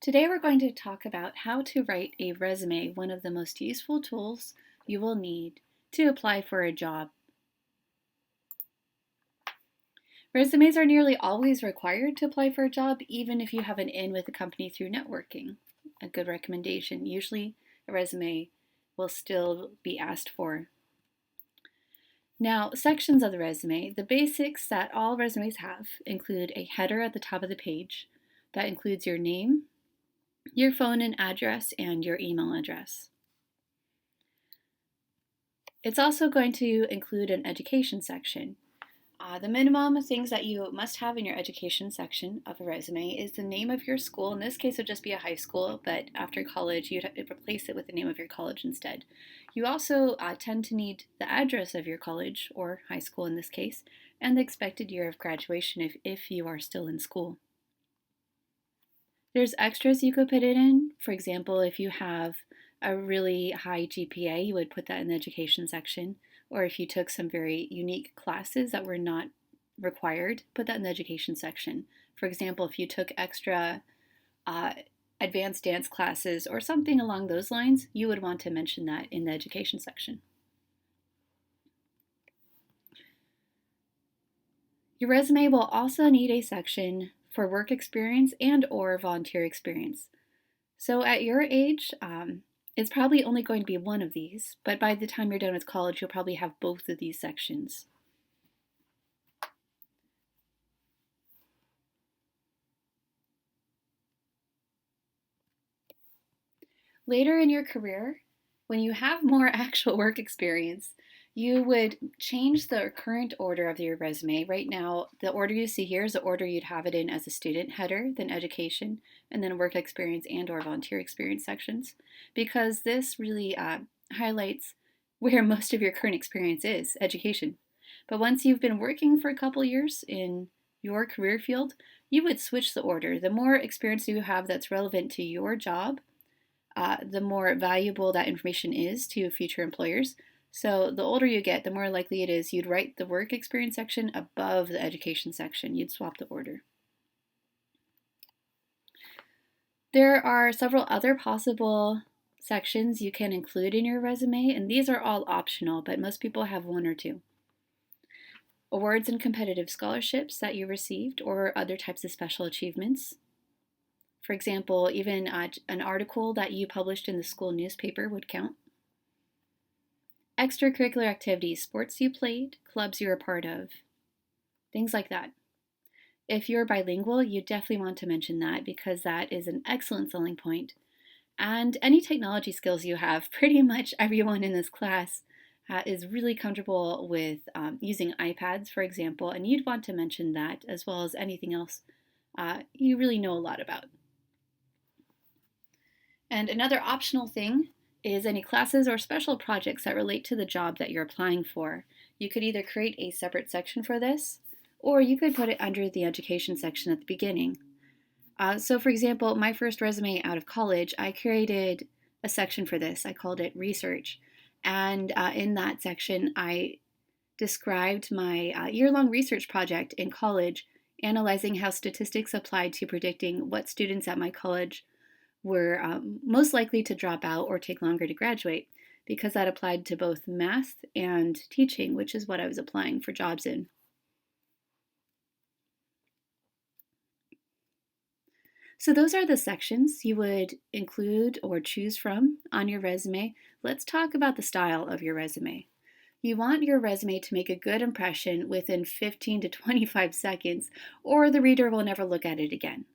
Today we're going to talk about how to write a resume, one of the most useful tools you will need to apply for a job. Resumes are nearly always required to apply for a job, even if you have an in with the company through networking. A good recommendation. Usually a resume will still be asked for. Now, sections of the resume. The basics that all resumes have include a header at the top of the page that includes your name, your phone and address, and your email address. It's also going to include an education section. The minimum things that you must have in your education section of a resume is the name of your school. In this case, it would just be a high school, but after college, you'd replace it with the name of your college instead. You also tend to need the address of your college, or high school in this case, and the expected year of graduation if you are still in school. There's extras you could put it in. For example, if you have a really high GPA, you would put that in the education section. Or if you took some very unique classes that were not required, put that in the education section. For example, if you took extra advanced dance classes or something along those lines, you would want to mention that in the education section. Your resume will also need a section for work experience and or volunteer experience. So at your age, it's probably only going to be one of these, but by the time you're done with college, you'll probably have both of these sections. Later in your career, when you have more actual work experience, you would change the current order of your resume. Right now, the order you see here is the order you'd have it in as a student header, then education, and then work experience and or volunteer experience sections, because this really highlights where most of your current experience is, education. But once you've been working for a couple years in your career field, you would switch the order. The more experience you have that's relevant to your job, the more valuable that information is to future employers. So the older you get, the more likely it is you'd write the work experience section above the education section. You'd swap the order. There are several other possible sections you can include in your resume, and these are all optional, but most people have one or two. Awards and competitive scholarships that you received or other types of special achievements. For example, even an article that you published in the school newspaper would count. Extracurricular activities, sports you played, clubs you were a part of, things like that. If you're bilingual, you definitely want to mention that because that is an excellent selling point. And any technology skills you have, pretty much everyone in this class is really comfortable with using iPads, for example, and you'd want to mention that as well as anything else you really know a lot about. And another optional thing is any classes or special projects that relate to the job that you're applying for. You could either create a separate section for this, or you could put it under the education section at the beginning. So for example, my first resume out of college, I created a section for this. I called it research. And in that section, I described my year-long research project in college, analyzing how statistics applied to predicting what students at my college were most likely to drop out or take longer to graduate, because that applied to both math and teaching, which is what I was applying for jobs in. So those are the sections you would include or choose from on your resume. Let's talk about the style of your resume. You want your resume to make a good impression within 15 to 25 seconds, or the reader will never look at it again.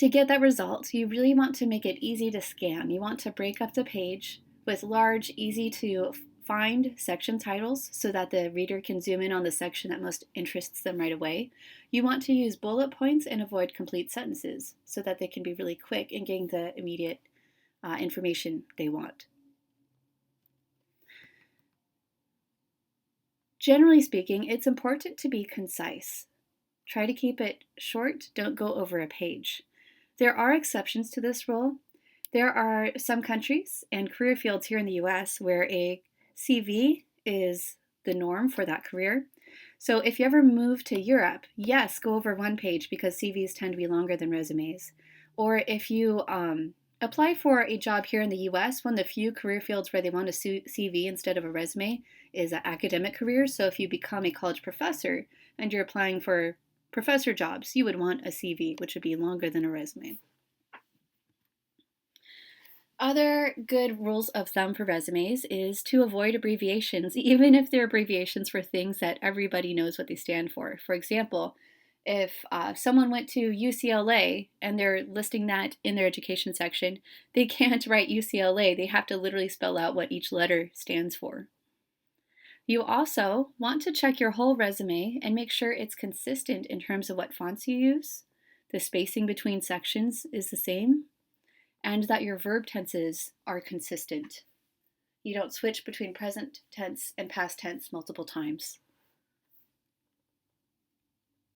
To get that result, you really want to make it easy to scan. You want to break up the page with large, easy to find section titles so that the reader can zoom in on the section that most interests them right away. You want to use bullet points and avoid complete sentences so that they can be really quick in getting the immediate information they want. Generally speaking, it's important to be concise. Try to keep it short, don't go over a page. There are exceptions to this rule. There are some countries and career fields here in the US where a CV is the norm for that career. So if you ever move to Europe, yes, go over one page because CVs tend to be longer than resumes. Or if you apply for a job here in the US, one of the few career fields where they want a CV instead of a resume is academic careers. So if you become a college professor and you're applying for professor jobs, you would want a CV, which would be longer than a resume. Other good rules of thumb for resumes is to avoid abbreviations, even if they're abbreviations for things that everybody knows what they stand for. For example, if someone went to UCLA and they're listing that in their education section, they can't write UCLA. They have to literally spell out what each letter stands for. You also want to check your whole resume and make sure it's consistent in terms of what fonts you use. The spacing between sections is the same, and that your verb tenses are consistent. You don't switch between present tense and past tense multiple times.